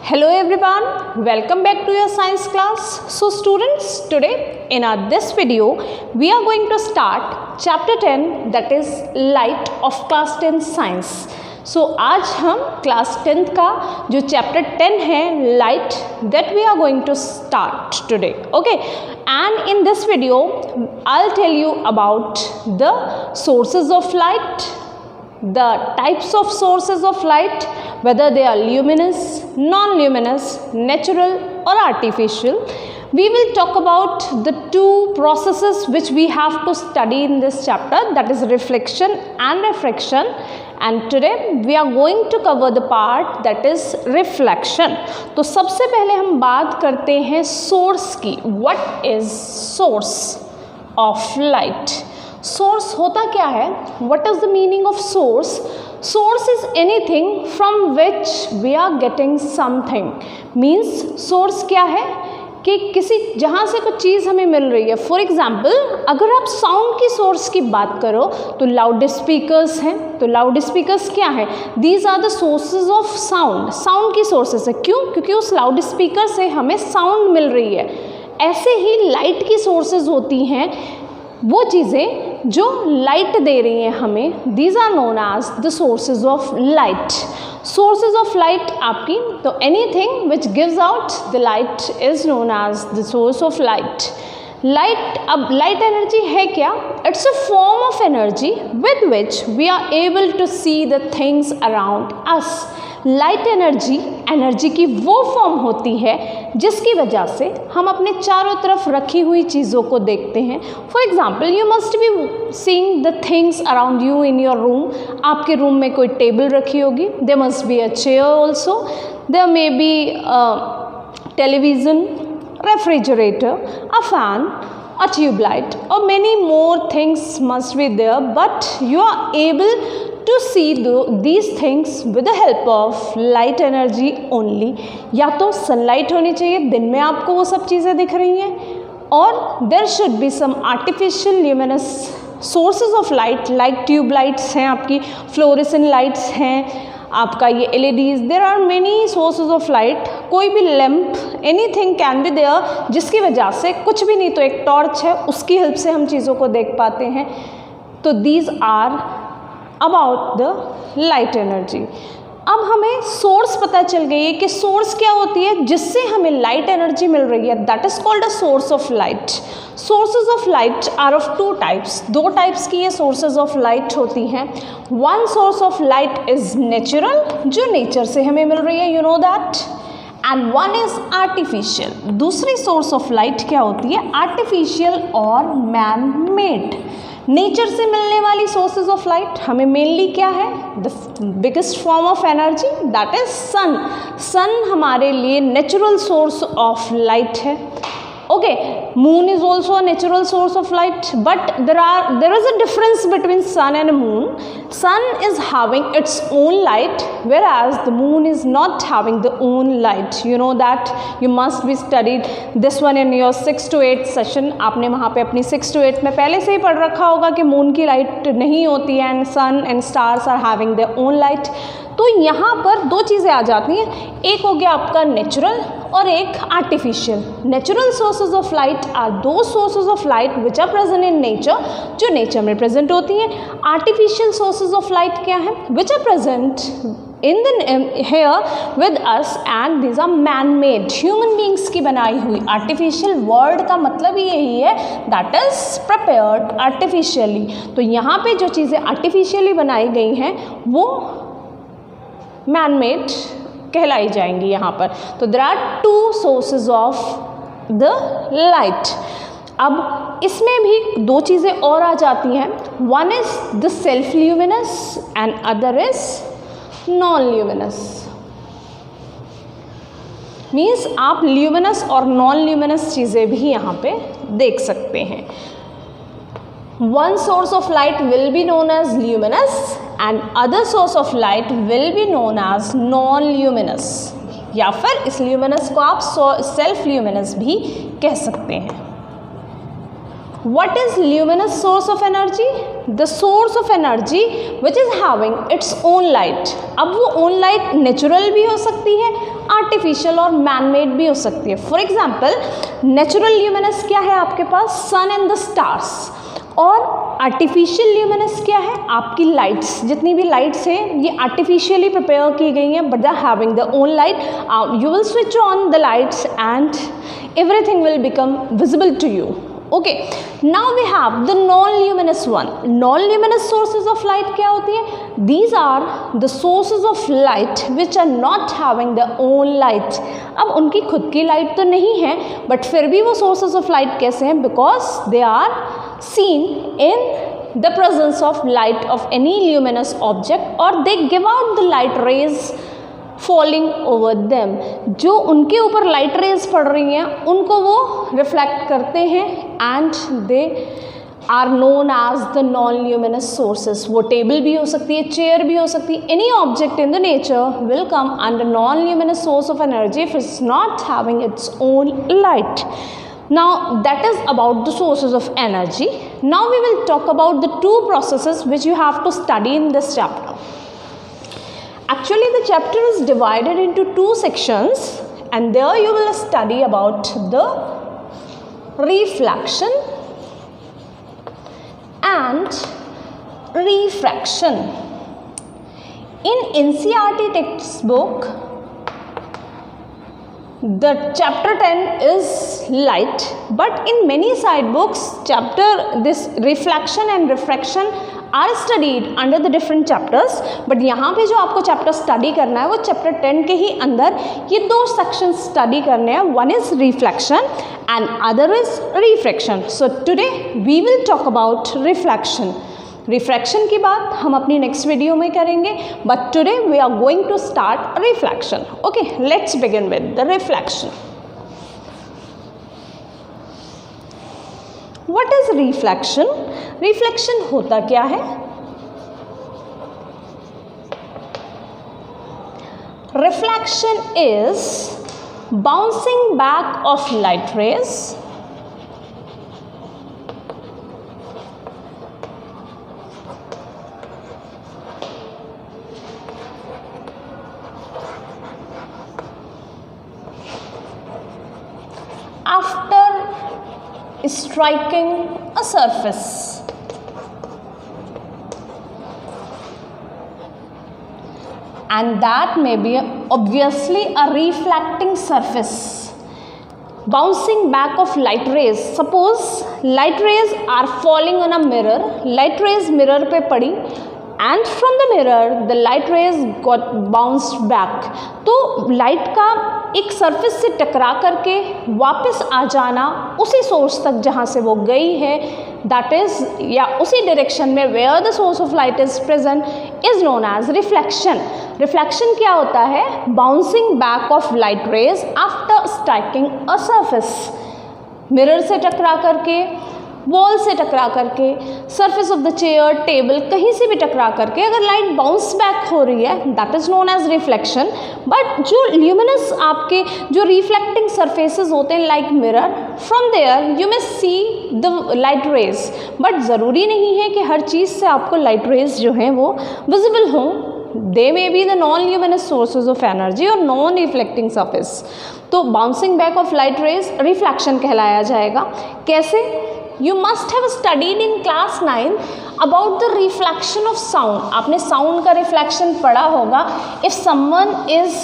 Hello everyone, welcome back to your science class. So students, today in this video we are going to start chapter 10, that is light of class 10 science. So आज हम class 10 का जो chapter 10 है light, that we are going to start today. Okay, and in this video I'll tell you about the sources of light, the types of sources of light, whether they are luminous, non-luminous, natural or artificial. We will talk about the two processes which we have to study in this chapter, that is reflection and refraction, and today we are going to cover the part that is reflection. तो सबसे पहले हम बात करते हैं source की. What is source of light? Source होता क्या है? What is the meaning of source? Source is anything from which we are getting something. Means source क्या है कि किसी जहाँ से कुछ चीज़ हमें मिल रही है. फॉर एग्जाम्पल अगर आप साउंड की सोर्स की बात करो तो लाउड स्पीकर्स हैं. तो लाउड स्पीकर्स क्या है? These are the sources of sound. Sound की सोर्सेज है. क्यों? क्योंकि उस लाउड स्पीकर से हमें साउंड मिल रही है. ऐसे ही लाइट की सोर्सेज होती हैं, वो चीज़ें जो लाइट दे रही हैं हमें. These are known as the sources of light. Sources of light आपकी, तो anything which gives out the light is known as the source of light. Light, अब लाइट एनर्जी है क्या? It's a form of energy with which we are able to see the things around us. Light energy की वो form होती है जिसकी वजह से हम अपने चारों तरफ रखी हुई चीज़ों को देखते हैं. For example you must be seeing the things around you in your room. आपके रूम में कोई टेबल रखी होगी. There must be a chair also. There may be television, refrigerator, a fan, a tube light, or many more things must be there, but you are able to see these things with the help of light energy only. या तो sunlight होनी चाहिए, दिन में आपको वो सब चीज़ें दिख रही हैं, और there should be some artificial luminous sources of light like tube lights हैं, आपकी fluorescent lights हैं, आपका ये LEDs. There are many sources of light. कोई भी lamp, anything can be there, जिसकी वजह से कुछ भी नहीं तो एक टॉर्च है, उसकी हेल्प से हम चीज़ों को देख पाते हैं. तो these are about the light energy. अब हमें सोर्स पता चल गई है कि सोर्स क्या होती है जिससे हमें लाइट एनर्जी मिल रही है. That is called a source of light. Sources of light are of two types. दो टाइप्स की ये सोर्सेज ऑफ लाइट होती हैं. One source of light is natural, जो नेचर से हमें मिल रही है, you know that, and one is artificial. दूसरी सोर्स ऑफ लाइट क्या होती है? आर्टिफिशियल और मैन मेड. नेचर से मिलने वाली सोर्सेज ऑफ लाइट हमें मेनली क्या है? The biggest form of energy, that is sun. Sun हमारे लिए नेचुरल सोर्स ऑफ लाइट है. Okay, moon is also a natural source of light, but there is a difference between sun and moon. Sun is having its own light, whereas the moon is not having the own light. You know that. You must be studied this one in your 6 to 8 session. आपने वहाँ पे अपनी 6 to 8 में पहले से ही पढ़ रखा होगा कि मून की लाइट नहीं होती है, and sun and stars are having their own light. तो यहाँ पर दो चीज़ें आ जाती हैं. एक हो गया आपका नेचुरल और एक artificial. Natural sources of light are दो sources of light which are present in nature, जो नेचर में प्रेजेंट होती हैं. आर्टिफिशियल सोर्सेज ऑफ लाइट क्या है? Which are present in the here with us, and these are man made, human beings की बनाई हुई. आर्टिफिशियल वर्ड का मतलब ही यही है, दैट इज प्रिपेयर्ड आर्टिफिशियली. तो यहाँ पे जो चीज़ें आर्टिफिशियली बनाई गई हैं वो मैन मेड कहलाई जाएंगी यहाँ पर. तो there are two sources of the light. अब इसमें भी दो चीज़ें और आ जाती हैं. One is the self luminous and other is non luminous. Means आप ल्यूमिनस और नॉन ल्यूमिनस चीज़ें भी यहाँ पे देख सकते हैं. One source of light will be known as luminous and other source of light will be known as non-luminous. या फिर इस luminous को आप self luminous भी कह सकते हैं. What is luminous source of energy? The source of energy which is having its own light. अब वो own light natural भी हो सकती है, artificial और man made भी हो सकती है. For example, natural luminous क्या है आपके पास? Sun and the stars. और आर्टिफिशियल ल्यूमिनस क्या है? आपकी लाइट्स, जितनी भी लाइट्स हैं ये आर्टिफिशियली प्रिपेयर की गई हैं, but they having the own light. You will switch on the lights and everything will become visible to you. Okay, now we have the non luminous one. Non luminous sources of light क्या होती है? These are the sources of light which are not having the own light. अब उनकी खुद की light तो नहीं है, बट फिर भी वो सोर्सेज ऑफ लाइट कैसे हैं? Because they are seen in the presence of light of any luminous object, or they give out the light rays falling over them. जो उनके ऊपर लाइट रेज पड़ रही हैं उनको वो रिफ्लेक्ट करते हैं and they are known as the non luminous sources. वो टेबल भी हो सकती है, चेयर भी हो सकती है, any object in the nature will come under non luminous source of energy if it's not having its own light. Now that is about the sources of energy. Now we will talk about the two processes which you have to study in this chapter. Actually the chapter is divided into two sections, and there you will study about the reflection and refraction. In NCERT textbook, the chapter 10 is light, but in many side books chapter this reflection and refraction are studied under the different chapters. but यहाँ पे जो आपको chapter study करना है वो chapter 10 के ही अंदर ये दो sections study करने हैं. one is reflection and other is refraction. so today we will talk about reflection. Refraction की बात हम अपनी नेक्स्ट वीडियो में करेंगे, but today we are going to start reflection. Okay, let's begin with the reflection. What is reflection? Reflection होता क्या है? Reflection is bouncing back of light rays after striking a surface. And that may be obviously a reflecting surface. Bouncing back of light rays. Suppose light rays are falling on a mirror. Light rays mirror पे पड़ी and from the mirror the light rays got bounced back. तो light का एक surface से टकरा करके वापस आ जाना उसी सोर्स तक जहाँ से वो गई है, दैट इज, या उसी डायरेक्शन में where the source of light is present, is known as reflection. Reflection क्या होता है? Bouncing back of light rays after striking a surface. Mirror से टकरा करके, वॉल से टकरा करके, surface of the chair, table, कहीं से भी टकरा करके अगर लाइट बाउंस बैक हो रही है, that is known as reflection. But जो ल्यूमिनस आपके जो रिफ्लेक्टिंग सरफेसेस होते हैं like mirror, from there you may see the light rays. But ज़रूरी नहीं है कि हर चीज़ से आपको लाइट रेज जो हैं वो विजिबल हों. They may be the non luminous sources of energy और नॉन रिफ्लेक्टिंग सरफेस. तो bouncing back of light rays reflection कहलाया जाएगा. कैसे? You must have studied in class 9 about the reflection of sound. आपने साउंड का reflection पढ़ा होगा. If someone is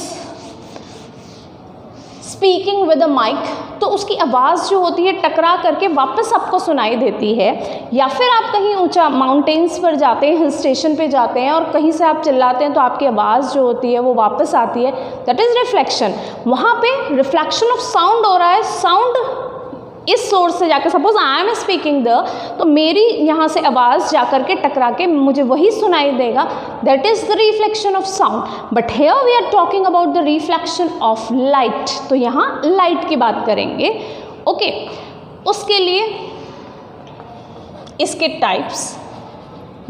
speaking with a mic, तो उसकी आवाज़ जो होती है टकरा करके वापस आपको सुनाई देती है. या फिर आप कहीं ऊंचा माउंटेन्स पर जाते हैं, हिल स्टेशन पे जाते हैं और कहीं से आप चिल्लाते हैं तो आपकी आवाज़ जो होती है वो वापस आती है, दैट इज़ रिफ्लेक्शन. वहाँ पे रिफ्लेक्शन ऑफ साउंड हो रहा है. साउंड इस सोर्स से जाकर, suppose I am speaking the, तो मेरी यहाँ से आवाज़ जाकर के टकरा के मुझे वही सुनाई देगा, that is the reflection of sound. But here we are talking about the reflection of light. तो यहाँ लाइट की बात करेंगे. ओके, उसके लिए इसके types,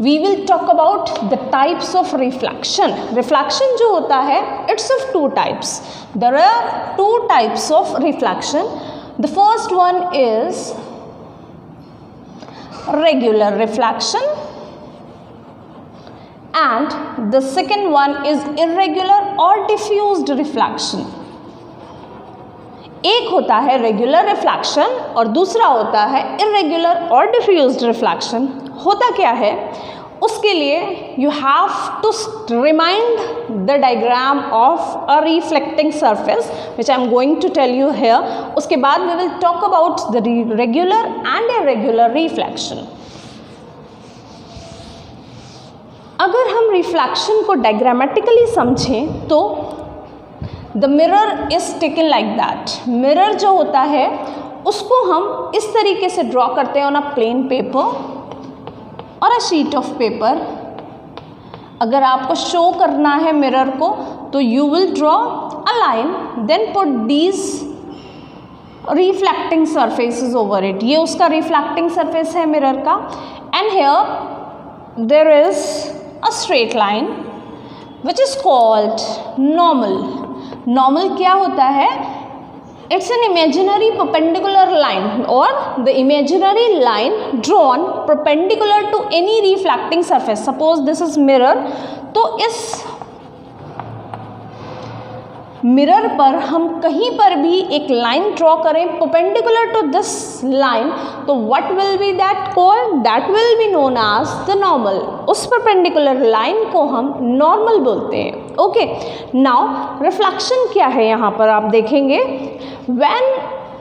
we will talk about the types of reflection. Reflection जो होता है it's of two types. There are two types of reflection. The first one is regular reflection and the second one is irregular or diffused reflection. एक होता है regular reflection और दूसरा होता है इरेगुलर और डिफ्यूज्ड रिफ्लेक्शन. होता क्या है उसके लिए you have to remind the diagram of a reflecting surface which I am going to tell you here. उसके बाद we will talk about the regular and irregular reflection. अगर हम रिफ्लेक्शन को डायग्रामेटिकली समझें तो the mirror is taken like that. Mirror जो होता है उसको हम इस तरीके से ड्रॉ करते हैं ऑन अ प्लेन पेपर और अ शीट ऑफ पेपर. अगर आपको शो करना है मिरर को तो you will draw a line, then put these reflecting surfaces over it. ये उसका रिफ्लेक्टिंग सरफेस है मिरर का. And here there is a straight line which is called normal. Normal क्या होता है? It's an imaginary perpendicular line और the imaginary line drawn perpendicular to any reflecting surface. Suppose this is mirror, तो इस mirror पर हम कहीं पर भी एक लाइन ड्रॉ करें परपेंडिकुलर टू दिस लाइन, तो what will be that called? That will be known as the normal. उस परपेंडिकुलर लाइन को हम नॉर्मल बोलते हैं. ओके, नाउ रिफ्लेक्शन क्या है यहाँ पर आप देखेंगे. When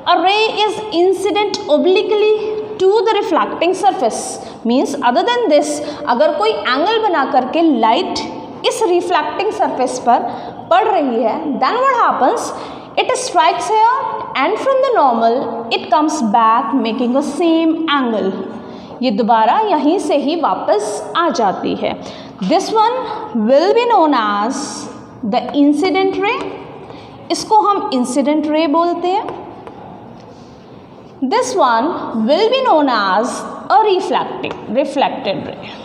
a ray is incident obliquely to the reflecting surface, means other than this, अगर कोई एंगल बना करके लाइट इस रिफ्लेक्टिंग सरफेस पर पड़ रही है, then what happens? It strikes here and from the normal it comes back making the same angle. ये दोबारा यहीं से ही वापस आ जाती है. This one will be known as the incident ray. इसको हम incident ray बोलते हैं. This one will be known as a reflected ray.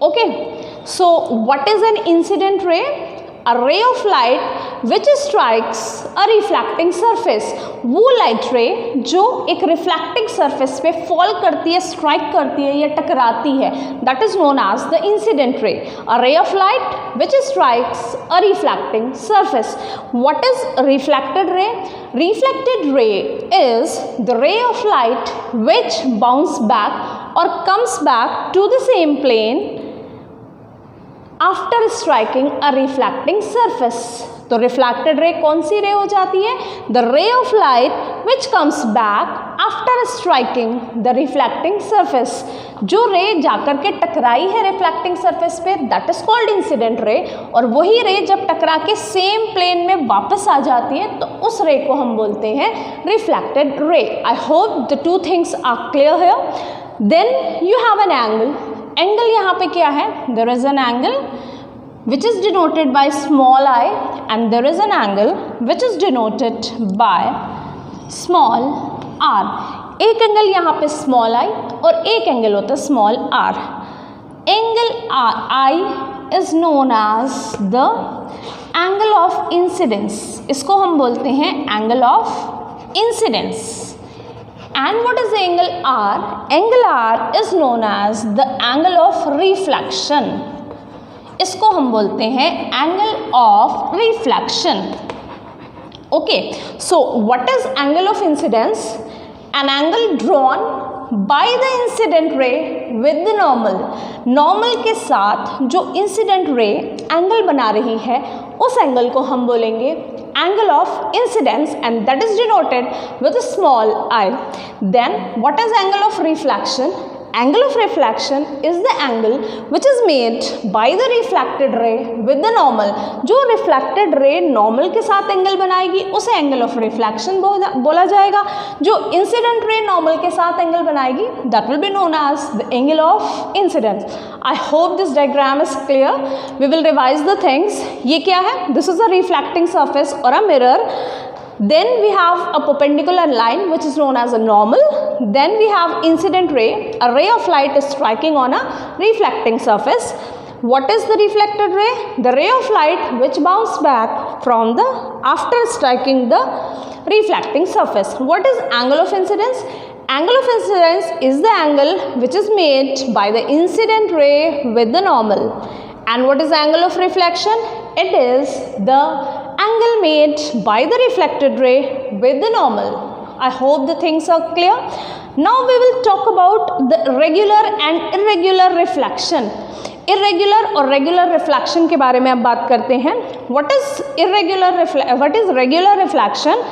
Okay, so what is an incident ray? A ray of light which strikes a reflecting surface. वो light ray जो एक reflecting surface पे fall करती है, strike करती है या टकराती है, that is known as the incident ray. A ray of light which strikes a reflecting surface. What is reflected ray? Reflected ray is the ray of light which bounce back or comes back to the same plane after striking a reflecting surface. तो reflected ray कौन सी रे हो जाती है? The ray of light which comes back after striking the reflecting surface. जो रे जाकर के टकराई है रिफ्लेक्टिंग सरफेस पे, that is called incident ray. और वही रे जब टकरा के सेम प्लेन में वापस आ जाती है तो उस रे को हम बोलते हैं reflected ray. I hope the two things are clear here. Then you have an angle. Angle यहाँ पे क्या है? There is an angle which is denoted by small I and there is an angle which is denoted by small r. एक angle यहाँ पे small I और एक angle होता है small r. Angle I is known as the angle of incidence. इसको हम बोलते हैं angle of incidence. And what is the angle R? Angle R is known as the angle of reflection. इसको हम बोलते हैं angle of reflection. Okay, so what is angle of incidence? An angle drawn by the incident ray with the normal. Normal के साथ जो incident ray angle बना रही है उस angle को हम बोलेंगे angle of incidence and that is denoted with a small I. Then what is angle of reflection? Angle of reflection is the angle which is made by the reflected ray with the normal. जो reflected ray normal के साथ angle बनाएगी उसे angle of reflection बोला जाएगा. जो incident ray normal के साथ angle बनाएगी that will be known as the angle of incidence. I hope this diagram is clear. We will revise the things. ये क्या है? This is a reflecting surface or a mirror. Then we have a perpendicular line which is known as a normal. Then we have incident ray. A ray of light is striking on a reflecting surface. What is the reflected ray? The ray of light which bounce back from the after striking the reflecting surface. What is angle of incidence? Angle of incidence is the angle which is made by the incident ray with the normal. And what is angle of reflection? It is the angle made by the reflected ray with the normal. I hope the things are clear. Now we will talk about the regular and irregular reflection. Irregular और regular reflection के बारे में अब बात करते हैं. What is regular reflection?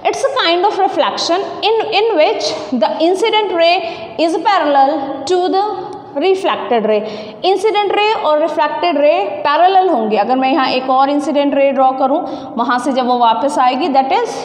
It's a kind of reflection in which the incident ray is parallel to the reflected ray. Incident ray और reflected ray parallel होंगे. अगर मैं यहाँ एक और incident ray draw करूँ, वहाँ से जब वो वापस आएगी, that is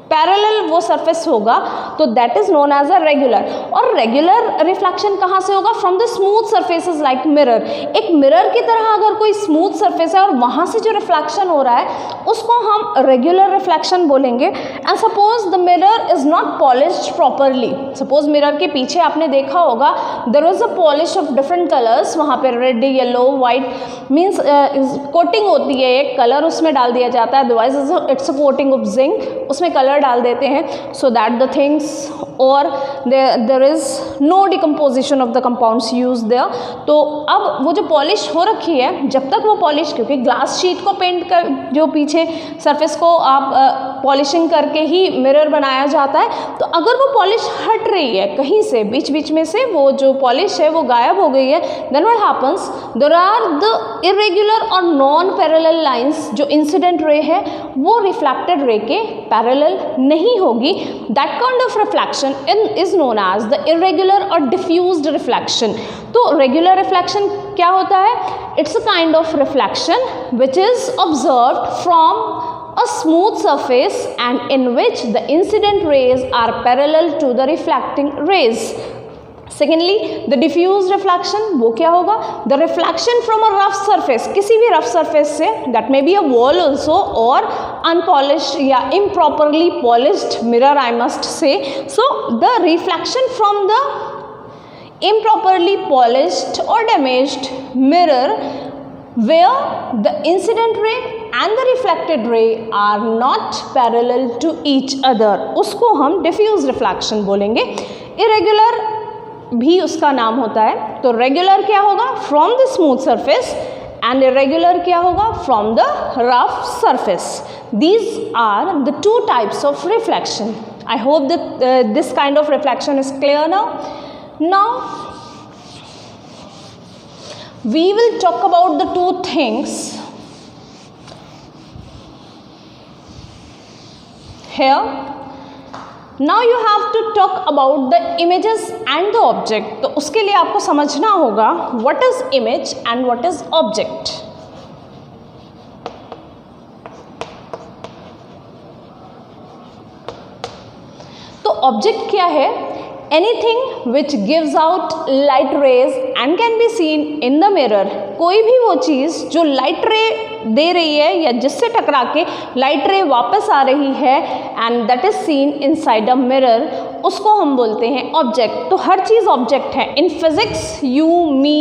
पैरेलल वो सरफेस होगा, तो that is known as a regular. और रेगुलर रिफ्लेक्शन कहाँ से होगा? From the smooth surfaces like mirror. एक मिरर की तरह अगर कोई स्मूथ सरफेस है और वहाँ से जो रिफ्लेक्शन हो रहा है उसको हम रेगुलर रिफ्लेक्शन बोलेंगे. And suppose the mirror is not polished properly. Suppose mirror के पीछे आपने देखा होगा there was a polish of different colours, वहाँ पे red, yellow, white, means coating होती है, एक कलर उसमें डाल दिया जाता है, otherwise it's a coating of zinc, उसमें कलर डाल देते हैं सो दैट द थिंग्स और there is no decomposition of the compounds use there. तो अब वो जो पॉलिश हो रखी है, जब तक वो पॉलिश, क्योंकि ग्लास शीट को पेंट कर जो पीछे सरफेस को आप पॉलिशिंग करके ही मिरर बनाया जाता है, तो अगर वो पॉलिश हट रही है कहीं से, बीच बीच में से वो जो पॉलिश है वो गायब हो गई है, then what happens, there are the irregular और नॉन पैरेलल लाइंस. जो इंसिडेंट रे है वो रिफ्लेक्टेड रे के पैरेलल नहीं होगी. That kind of reflection is known as the irregular और डिफ्यूज्ड रिफ्लेक्शन. तो रेगुलर रिफ्लेक्शन क्या होता है? It's a kind of reflection which is observed from a smooth surface and in which the incident rays are parallel to the reflecting rays. Secondly, the diffused reflection, वो क्या होगा? The reflection from a rough surface, किसी भी rough surface से, that may be a wall also or unpolished या improperly polished mirror I must say. So the reflection from the improperly polished or damaged mirror where the incident ray and the reflected ray are not parallel to each other, उसको हम diffuse reflection बोलेंगे. irregular भी उसका नाम होता है. तो regular क्या होगा? From the smooth surface, and irregular क्या होगा? From the rough surface. These are the two types of reflection. I hope that this kind of reflection is clear now. Now we will talk about the two things here. Now you have to talk about the images and the object. तो उसके लिए आपको समझना होगा what is image and what is object. तो object क्या है? Anything which gives out light rays and can be seen in the mirror. कोई भी वो चीज़ जो लाइट रे दे रही है या जिससे टकरा के लाइट रे वापस आ रही है and that is seen inside a mirror, उसको हम बोलते हैं ऑब्जेक्ट. तो हर चीज़ ऑब्जेक्ट है. In physics, you, me,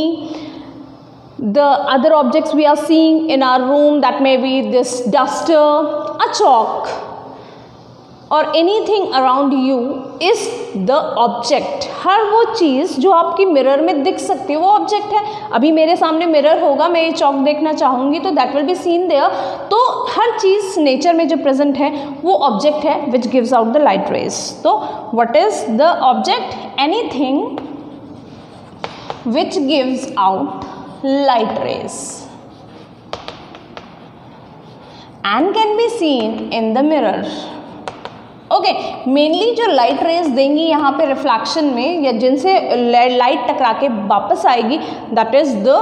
the other objects we are seeing in our room, that may be this duster, a chalk, और anything around you is the object. हर वो चीज़ जो आपकी मिरर में दिख सकती है वो ऑब्जेक्ट है. अभी मेरे सामने मिरर होगा, मैं ये चौक देखना चाहूँगी तो that will be seen there. तो हर चीज़ नेचर में जो प्रेजेंट है वो ऑब्जेक्ट है which gives out the light rays. तो what is the object? Anything which gives out light rays and can be seen in the mirror. Okay, mainly जो light rays देंगी यहाँ पे रिफ्लेक्शन में या जिनसे लाइट टकरा के वापस आएगी, दैट इज द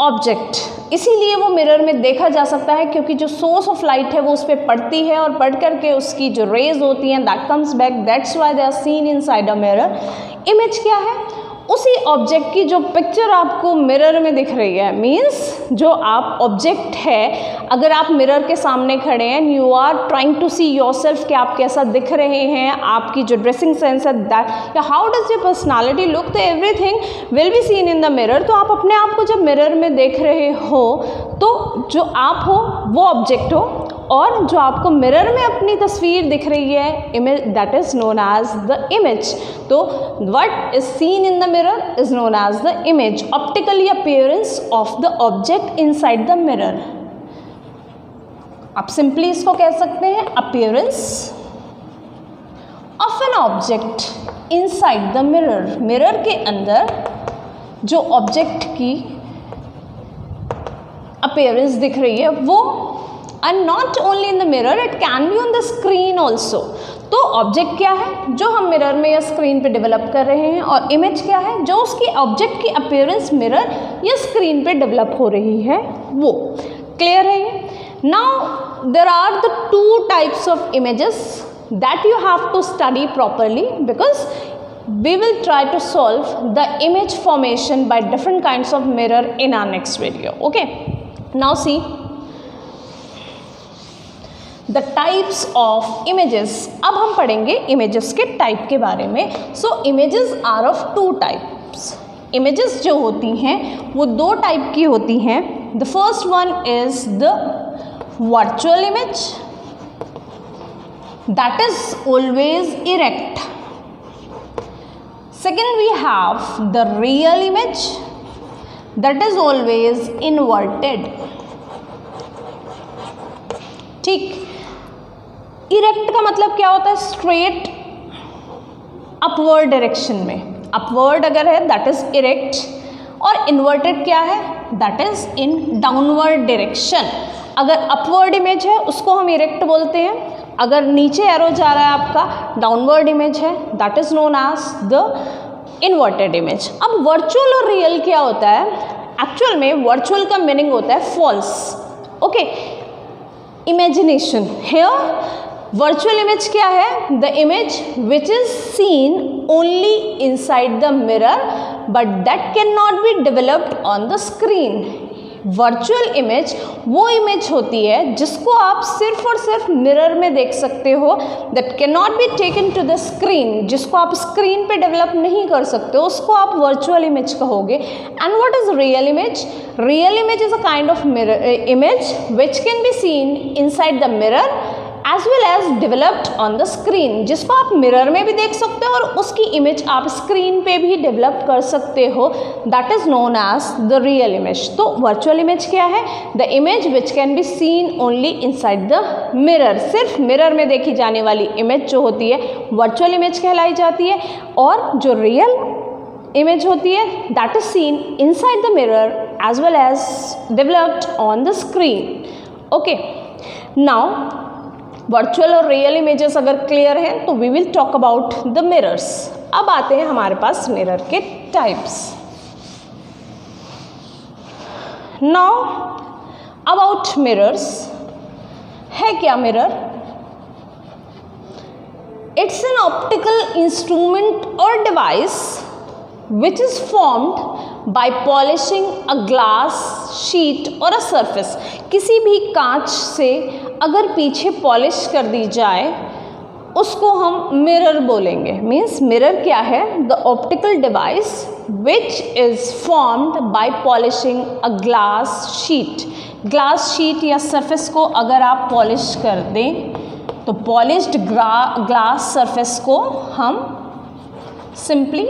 ऑब्जेक्ट. इसीलिए वो मिरर में देखा जा सकता है क्योंकि जो सोर्स ऑफ लाइट है वो उस पर पड़ती है और पड़ करके उसकी जो रेज होती हैं that comes back, that's why they are seen inside a mirror. Image क्या है? उसी ऑब्जेक्ट की जो पिक्चर आपको मिरर में दिख रही है, मीन्स जो आप ऑब्जेक्ट है, अगर आप मिरर के सामने खड़े हैं, you are trying to see yourself कि आप कैसा दिख रहे हैं, आपकी जो ड्रेसिंग सेंस है दैट, या how does your personality look, तो everything will be seen in the mirror. तो आप अपने आप को जब मिरर में देख रहे हो तो जो आप हो वो ऑब्जेक्ट हो और जो आपको मिरर में अपनी तस्वीर दिख रही है image, that is known as the image. तो what is seen in the mirror is known as the image, optically appearance of the object inside the mirror. आप सिंपली इसको कह सकते हैं appearance of an object inside the mirror. Mirror के अंदर जो object की अपीयरेंस दिख रही है वो, and not only in the mirror, it can be on the screen also. तो ऑब्जेक्ट क्या है जो हम मिरर में या स्क्रीन पे डेवलप कर रहे हैं, और इमेज क्या है जो उसकी ऑब्जेक्ट की अपीयरेंस मिरर या स्क्रीन पे डेवलप हो रही है वो। क्लियर है ये? Now there are the two types of images that you have to study properly, because we will try to solve the image formation by different kinds of mirror in our next video. Okay, now see the types of images. अब हम पढ़ेंगे images के type के बारे में. So images are of two types. images जो होती हैं वो दो type की होती हैं. The first one is the virtual image, that is always erect. Second, we have the real image, that is always inverted. ठीक, इरेक्ट का मतलब क्या होता है? स्ट्रेट अपवर्ड डायरेक्शन में, अपवर्ड अगर है दैट इज इरेक्ट, और इन्वर्टेड क्या है? That is in downward direction. अगर अपवर्ड इमेज है उसको हम इरेक्ट बोलते हैं, अगर नीचे एरो जा रहा है आपका डाउनवर्ड इमेज है that is known as the inverted image. अब वर्चुअल और रियल क्या होता है? एक्चुअल में वर्चुअल का मीनिंग होता है false. Okay, imagination. Here virtual image क्या है? The image which is seen only inside the mirror but that can not be developed on the screen. Virtual image वो इमेज होती है जिसको आप सिर्फ और सिर्फ मिरर में देख सकते हो, that can not be taken to the screen, जिसको आप स्क्रीन पे डेवलप नहीं कर सकते, उसको आप वर्चुअल इमेज कहोगे. And what is real image? Real image is a kind of image which can be seen inside the mirror as well as developed on the screen, जिसको आप मिरर में भी देख सकते हो और उसकी इमेज आप स्क्रीन पे भी डेवलप कर सकते हो. That is known as the real image. तो वर्चुअल इमेज क्या है? The image which can be seen only inside the mirror. सिर्फ मिरर में देखी जाने वाली इमेज जो होती है वर्चुअल इमेज कहलाई जाती है, और जो रियल इमेज होती है that is seen inside the mirror as well as developed on the screen. Okay, now virtual और रियल इमेजेस अगर क्लियर हैं तो we will talk about the mirrors. अब आते हैं हमारे पास मिरर के टाइप्स. Now about mirrors. है क्या mirror? It's an optical instrument और device which is formed by polishing a glass sheet or a surface. किसी भी कांच से अगर पीछे पॉलिश कर दी जाए उसको हम मिरर बोलेंगे. मीन्स मिरर क्या है? The optical device which is formed by polishing a glass sheet. Glass sheet या सरफेस को अगर आप पॉलिश कर दें तो पॉलिश्ड ग्लास सरफेस को हम सिंपली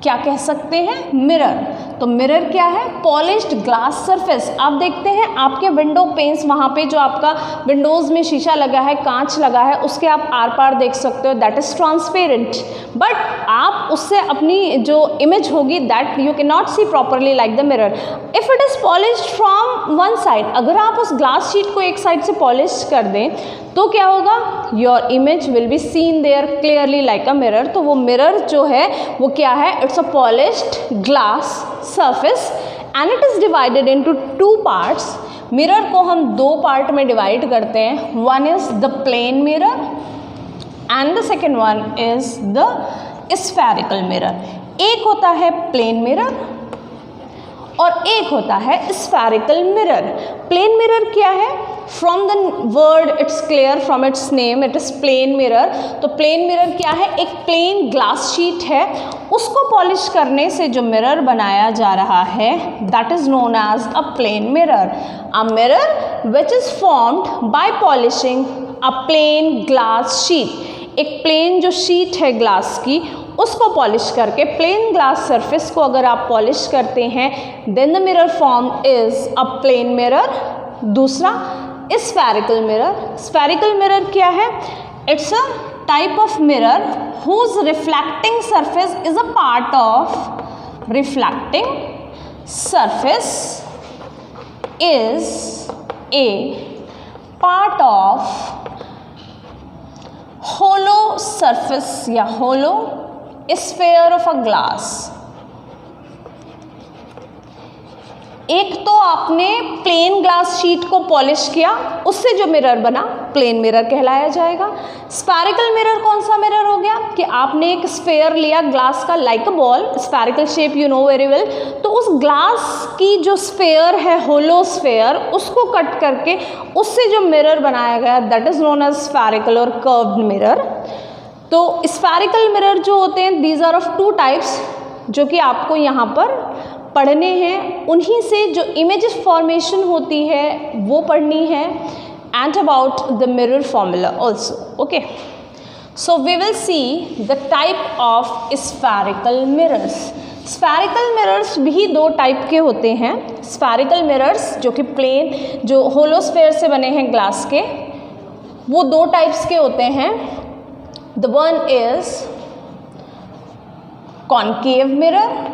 क्या कह सकते हैं? मिरर. तो मिरर क्या है? Polished glass surface. आप देखते हैं आपके विंडो पेन्स, वहाँ पे जो आपका विंडोज़ में शीशा लगा है, कांच लगा है, उसके आप आर पार देख सकते हो, दैट इज़ ट्रांसपेरेंट. बट आप उससे अपनी जो इमेज होगी that you can not see properly like the mirror. If it is polished from one side, अगर आप उस ग्लास शीट को एक साइड से पॉलिश कर दें तो क्या होगा? Your image will be seen there clearly like a mirror. तो वो मिरर जो है वो क्या है? It's a polished glass surface and it is divided into two parts. Mirror को हम दो पार्ट में डिवाइड करते हैं. One is the plane mirror and the second one is the spherical mirror. एक होता है प्लेन मिरर और एक होता है स्फेरिकल मिरर। प्लेन मिरर क्या है? From the word it's clear, from its name it is plane mirror. तो प्लेन मिरर क्या है? एक प्लेन ग्लास शीट है, उसको पॉलिश करने से जो मिरर बनाया जा रहा है that is known as a plane mirror. A mirror which is formed by polishing a plane glass sheet. एक प्लेन जो शीट है ग्लास की उसको पॉलिश करके, प्लेन ग्लास सरफेस को अगर आप पॉलिश करते हैं then the mirror form is a plane mirror. दूसरा स्फेरिकल मिरर। स्फेरिकल मिरर क्या है? It's a type of mirror whose reflecting surface is a part of reflecting surface is a part of hollow surface या hollow sphere of a glass। एक तो आपने plane glass sheet को polish किया, उससे जो मिरर बना प्लेन मिरर कहलाया जाएगा। स्फेरिकल मिरर कौन सा मिरर हो गया कि आपने एक स्फेयर लिया ग्लास का, like a ball, spherical shape you know very well. तो उस ग्लास की जो स्फेयर है, होलो स्फेयर, उसको कट करके उससे जो मिरर बनाया गया that is known as spherical और कर्व्ड मिरर। तो स्फेरिकल मिरर जो होते हैं these are of two types, जो कि आपको यहाँ पर पढ़ने हैं। उन्हीं से जो इमेजेस फॉर्मेशन होती है वो पढ़नी है, and about the mirror formula also. Okay, so we will see the type of spherical mirrors. Spherical mirrors भी दो टाइप के होते हैं। स्फेरिकल मिरर्स जो कि प्लेन, जो होलो स्फेयर से बने हैं ग्लास के, वो दो टाइप्स के होते हैं। The one is concave mirror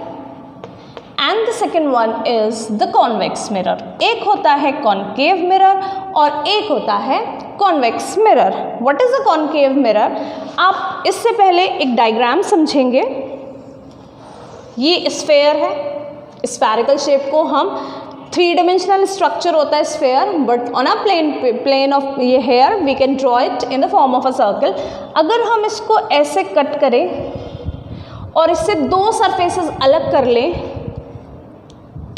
and the second one is the convex mirror. एक होता है कॉनकेव मिरर और एक होता है convex mirror. What is a concave mirror? आप इससे पहले एक डायग्राम समझेंगे। ये स्फेयर है, स्फेरिकल शेप को हम, थ्री डिमेंशनल स्ट्रक्चर होता है sphere, but on a plane of ये here we can draw it in the form of a circle. अगर हम इसको ऐसे कट करें और इससे दो सरफेसेस अलग कर लें,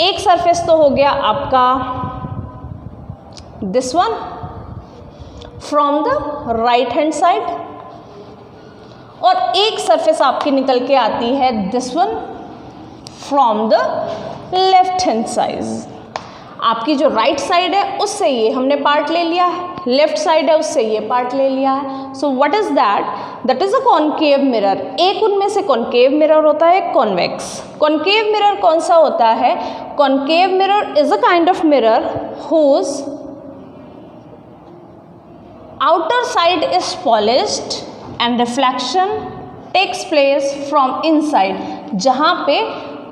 एक सरफेस तो हो गया आपका this one from the right hand side, और एक सरफेस आपकी निकल के आती है this one from the left hand side. आपकी जो राइट साइड है उससे ये हमने पार्ट ले लिया है, लेफ्ट साइड है उससे ये पार्ट ले लिया है। So what is that? That is a concave mirror. एक उनमें से कॉनकेव मिरर होता है, कॉन्वेक्स। कॉनकेव मिरर कौन सा होता है? Concave mirror is a kind of mirror whose outer side is polished and reflection takes place from inside। जहाँ पे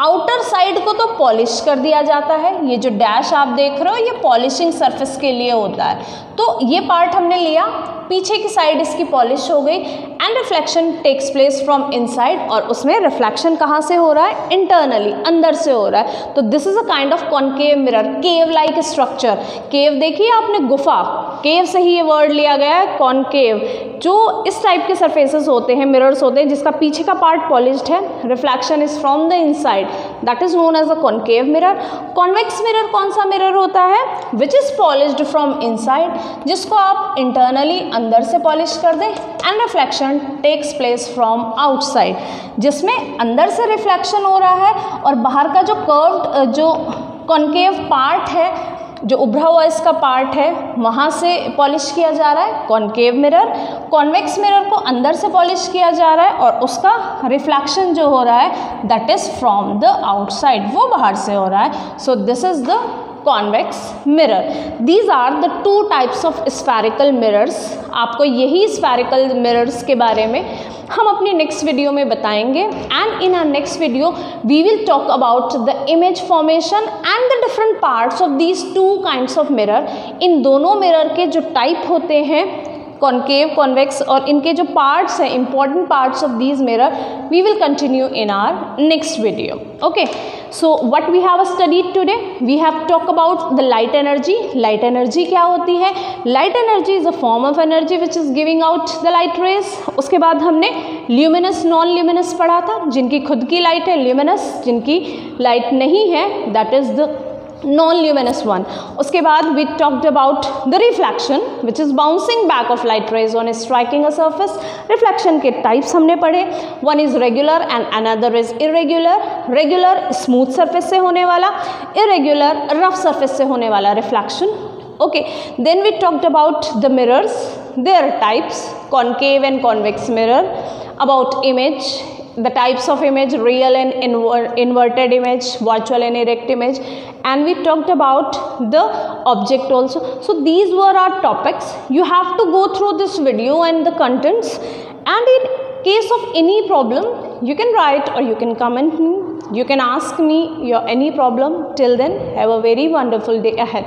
आउटर साइड को तो पॉलिश कर दिया जाता है, ये जो डैश आप देख रहे हो ये पॉलिशिंग सरफेस के लिए होता है। तो ये पार्ट हमने लिया, पीछे की साइड इसकी पॉलिश हो गई, and reflection takes place from inside, और उसमें रिफ्लेक्शन कहाँ से हो रहा है? इंटरनली, अंदर से हो रहा है। तो this is a kind of concave mirror, cave like structure. Cave देखिए आपने, गुफा, केव से ही ये वर्ड लिया गया है, कॉनकेव। जो इस टाइप के सरफेसेस होते हैं, मिरर्स होते हैं जिसका पीछे का पार्ट पॉलिश्ड है, reflection is from the inside, that is known as a concave mirror. Convex mirror कौन सा मिरर होता है? Which is polished from inside, जिसको आप इंटरनली अंदर से पॉलिश कर दें, and reflection takes place from outside, जिसमें अंदर से रिफ्लेक्शन हो रहा है और बाहर का जो कर्व्ड, जो कॉनकेव पार्ट है, जो उभरा हुआ इसका पार्ट है, वहाँ से पॉलिश किया जा रहा है कॉनकेव मिरर। कॉन्वेक्स मिरर को अंदर से पॉलिश किया जा रहा है और उसका रिफ्लेक्शन जो हो रहा है that is from the outside, वो बाहर से हो रहा है। So this is the convex mirror. These are the two types of spherical mirrors. आपको यही स्फेरिकल मिरर्स के बारे में हम अपनी नेक्स्ट वीडियो में बताएंगे, and in our next video we will talk about the image formation and the different parts of these two kinds of mirror. इन दोनों मिरर के जो टाइप होते हैं concave, convex और इनके जो parts हैं, important parts of these mirror, we will continue in our next video. Okay, so what we have studied today? We have talked about the light energy. Light energy क्या होती है? Light energy is a form of energy which is giving out the light rays. उसके बाद हमने luminous, non-luminous पढ़ा था, जिनकी खुद की light है luminous, जिनकी light नहीं है that is the non-luminous one. उसके बाद we talked about the reflection which is bouncing back of light rays on striking a surface. Reflection के types हमने पढ़े. One is regular and another is irregular. Regular smooth surface से होने वाला, irregular rough surface से होने वाला reflection. Okay, then we talked about the mirrors, their types, concave and convex mirror, about image, the types of image, real and inverted image, virtual and erect image, and we talked about the object also. So these were our topics. You have to go through this video and the contents, and in case of any problem you can write or you can comment me, you can ask me your any problem. Till then, have a very wonderful day ahead.